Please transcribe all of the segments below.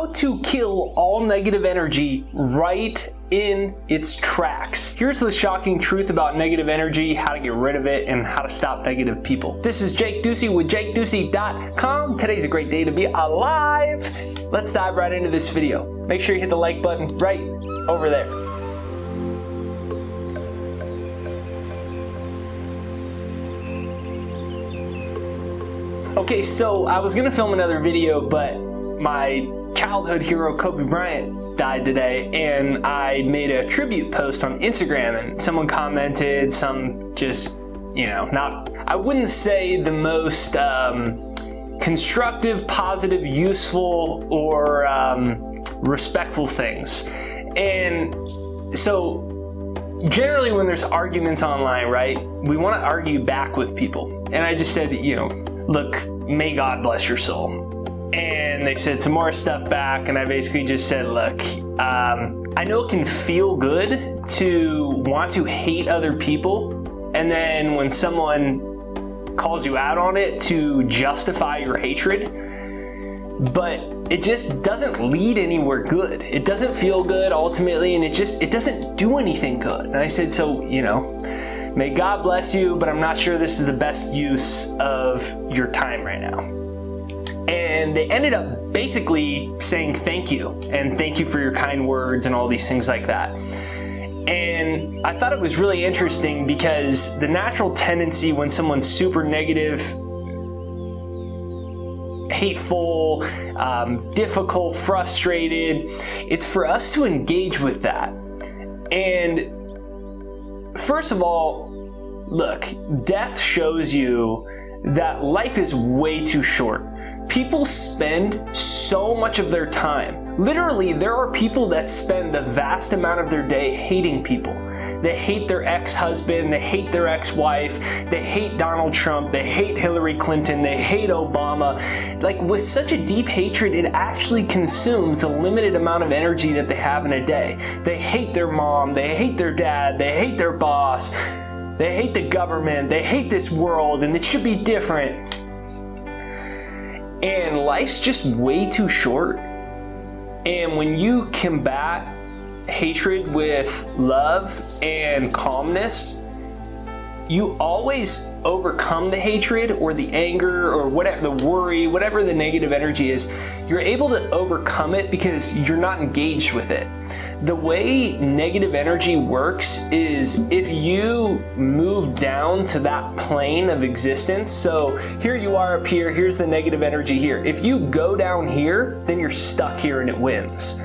how to kill all negative energy right in its tracks. Here's the shocking truth about negative energy, how to get rid of it, and how to stop negative people. This is Jake Ducey with JakeDucey.com. Today's a great day to be alive. Let's dive right into this video. Make sure you hit the like button right over there. Okay, so I was gonna film another video, but my childhood hero Kobe Bryant died today, and I made a tribute post on Instagram, and someone commented some just, not, I wouldn't say the most constructive, positive, useful, or respectful things. And so generally when there's arguments online, right, we want to argue back with people. And I just said, look, may God bless your soul. And they said some more stuff back, and I basically just said, look, I know it can feel good to want to hate other people, and then when someone calls you out on it, to justify your hatred, but it just doesn't lead anywhere good. It doesn't feel good ultimately, and it doesn't do anything good. And I said, so, may God bless you, but I'm not sure this is the best use of your time right now. And they ended up basically saying thank you, and thank you for your kind words and all these things like that. And I thought it was really interesting because the natural tendency when someone's super negative, hateful, difficult, frustrated, it's for us to engage with that. And first of all, look, death shows you that life is way too short. People spend so much of their time. Literally, there are people that spend the vast amount of their day hating people. They hate their ex-husband, they hate their ex-wife, they hate Donald Trump, they hate Hillary Clinton, they hate Obama. Like, with such a deep hatred, it actually consumes the limited amount of energy that they have in a day. They hate their mom, they hate their dad, they hate their boss, they hate the government, they hate this world, and it should be different. And life's just way too short. And when you combat hatred with love and calmness, you always overcome the hatred or the anger or whatever, the worry, whatever the negative energy is. You're able to overcome it because you're not engaged with it. The way negative energy works is if you move down to that plane of existence, so here you are up here, here's the negative energy here. If you go down here, then you're stuck here and it wins.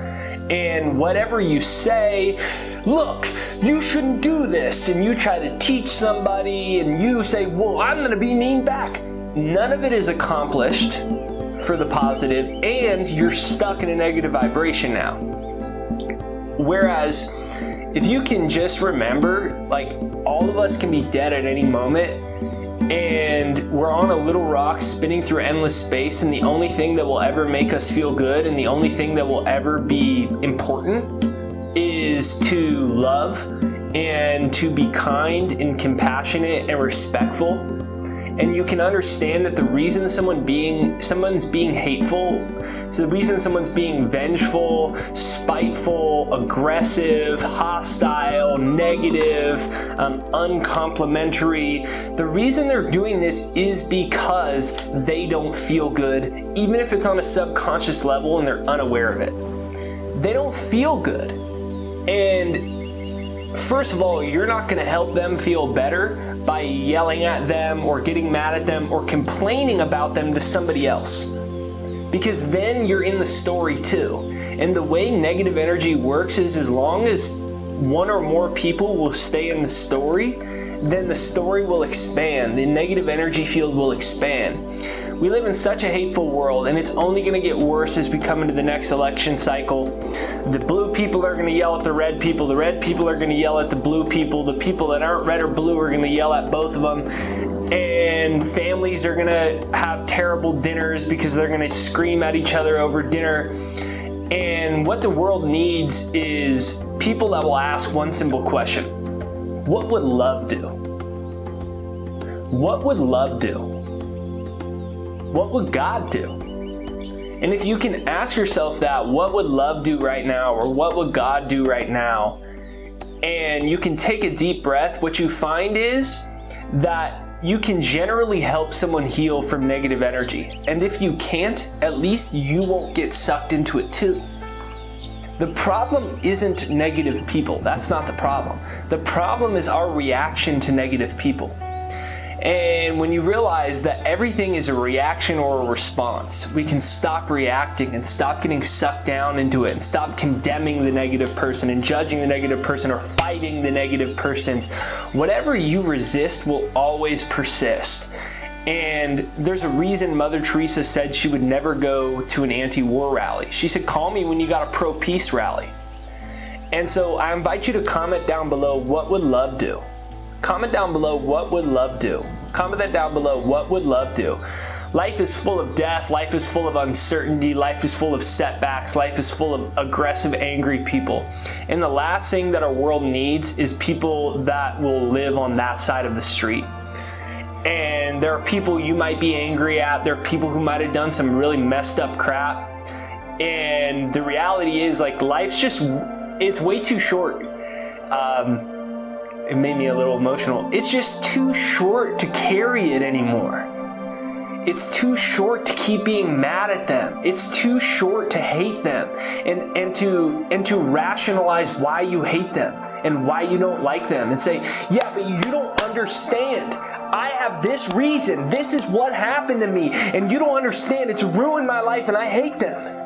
And whatever you say, look, you shouldn't do this, and you try to teach somebody and you say, well, I'm gonna be mean back. None of it is accomplished for the positive, and you're stuck in a negative vibration now. Whereas if you can just remember, like, all of us can be dead at any moment, and we're on a little rock spinning through endless space, and the only thing that will ever make us feel good and the only thing that will ever be important is to love and to be kind and compassionate and respectful. And you can understand that the reason someone's being hateful, so the reason someone's being vengeful, spiteful, aggressive, hostile, negative, uncomplimentary, the reason they're doing this is because they don't feel good, even if it's on a subconscious level and they're unaware of it. They don't feel good. And first of all, you're not going to help them feel better by yelling at them or getting mad at them or complaining about them to somebody else, because then you're in the story too. And the way negative energy works is, as long as one or more people will stay in the story, then the story will expand. The negative energy field will expand. We live in such a hateful world, and it's only going to get worse as we come into the next election cycle. The blue people are going to yell at the red people are going to yell at the blue people, the people that aren't red or blue are going to yell at both of them, and families are going to have terrible dinners because they're going to scream at each other over dinner. And what the world needs is people that will ask one simple question: what would love do? What would love do? What would God do? And if you can ask yourself that, what would love do right now? Or what would God do right now? And you can take a deep breath, what you find is that you can generally help someone heal from negative energy. And if you can't, at least you won't get sucked into it too. The problem isn't negative people. That's not the problem. The problem is our reaction to negative people. And when you realize that everything is a reaction or a response, we can stop reacting and stop getting sucked down into it and stop condemning the negative person and judging the negative person or fighting the negative persons. Whatever you resist will always persist. And there's a reason Mother Teresa said she would never go to an anti-war rally. She said, call me when you got a pro-peace rally. And so I invite you to comment down below, what would love do? Comment down below, what would love do? Comment that down below, what would love do? Life is full of death, life is full of uncertainty, life is full of setbacks, life is full of aggressive, angry people. And the last thing that our world needs is people that will live on that side of the street. And there are people you might be angry at, there are people who might have done some really messed up crap. And the reality is, like, life's just, it's way too short. It made me a little emotional. It's just too short to carry it anymore. It's too short to keep being mad at them. It's too short to hate them and to rationalize why you hate them and why you don't like them and say, yeah, but you don't understand. I have this reason. This is what happened to me. And you don't understand. It's ruined my life and I hate them.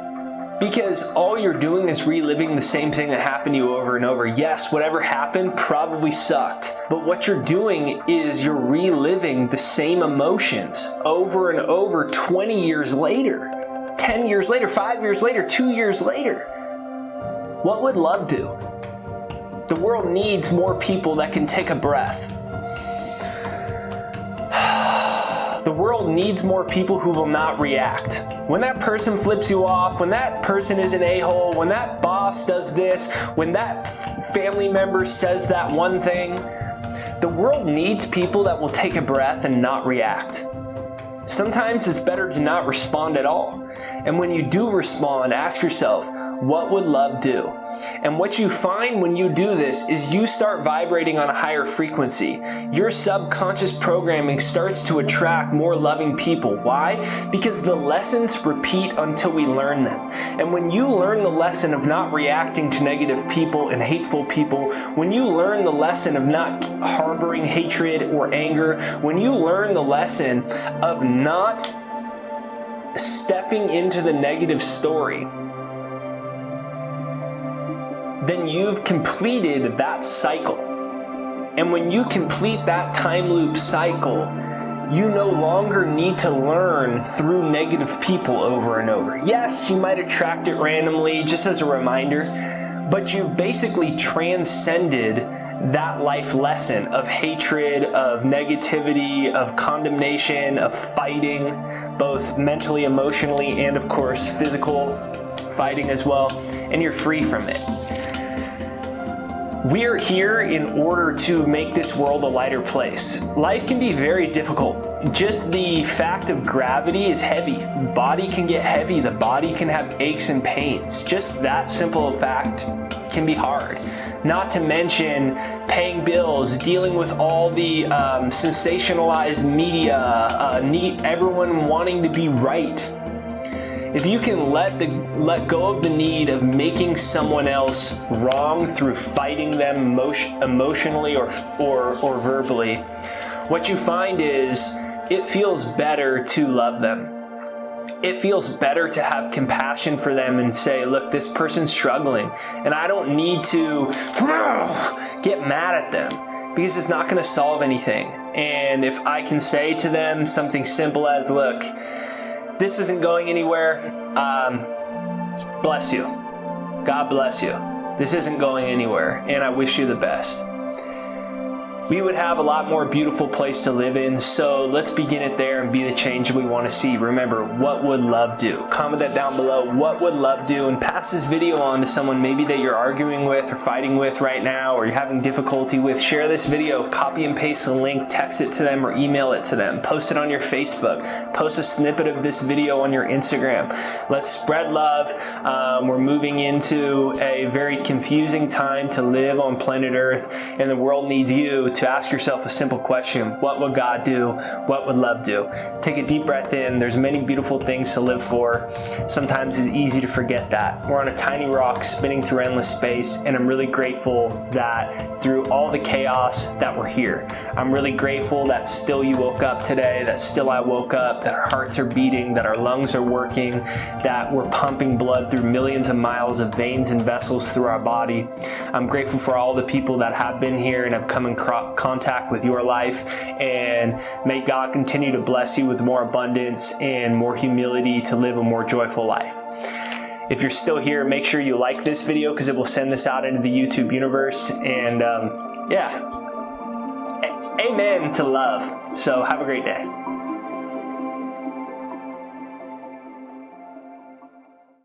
Because all you're doing is reliving the same thing that happened to you over and over. Yes, whatever happened probably sucked. But what you're doing is you're reliving the same emotions over and over 20 years later, 10 years later, 5 years later, 2 years later. What would love do? The world needs more people that can take a breath. The world needs more people who will not react. When that person flips you off, when that person is an a-hole, when that boss does this, when that family member says that one thing, the world needs people that will take a breath and not react. Sometimes it's better to not respond at all. And when you do respond, ask yourself, what would love do? And what you find when you do this is you start vibrating on a higher frequency. Your subconscious programming starts to attract more loving people. Why? Because the lessons repeat until we learn them. And when you learn the lesson of not reacting to negative people and hateful people, when you learn the lesson of not harboring hatred or anger, when you learn the lesson of not stepping into the negative story, then you've completed that cycle. And when you complete that time loop cycle, you no longer need to learn through negative people over and over. Yes, you might attract it randomly, just as a reminder, but you've basically transcended that life lesson of hatred, of negativity, of condemnation, of fighting, both mentally, emotionally, and of course, physical fighting as well, and you're free from it. We are here in order to make this world a lighter place. Life can be very difficult. Just the fact of gravity is heavy. The body can get heavy. The body can have aches and pains. Just that simple fact can be hard. Not to mention paying bills, dealing with all the sensationalized media, everyone wanting to be right. If you can let go of the need of making someone else wrong through fighting them emotionally or verbally, what you find is it feels better to love them. It feels better to have compassion for them and say, look, this person's struggling, and I don't need to get mad at them because it's not going to solve anything. And if I can say to them something simple as, look, this isn't going anywhere. Bless you. God bless you. This isn't going anywhere, and I wish you the best. we would have a lot more beautiful place to live in. So let's begin it there and be the change we want to see. Remember, what would love do? Comment that down below. What would love do? And pass this video on to someone maybe that you're arguing with or fighting with right now, or you're having difficulty with. Share this video, copy and paste the link, text it to them or email it to them. Post it on your Facebook. Post a snippet of this video on your Instagram. Let's spread love. We're moving into a very confusing time to live on planet Earth, and the world needs you to ask yourself a simple question. What would God do? What would love do? Take a deep breath in. There's many beautiful things to live for. Sometimes it's easy to forget that. We're on a tiny rock spinning through endless space, and I'm really grateful that through all the chaos that we're here. I'm really grateful that still you woke up today, that still I woke up, that our hearts are beating, that our lungs are working, that we're pumping blood through millions of miles of veins and vessels through our body. I'm grateful for all the people that have been here and have come in contact with your life, and may God continue to bless you with more abundance and more humility to live a more joyful life. If you're still here, make sure you like this video because it will send this out into the YouTube universe. And yeah, amen to love. So have a great day.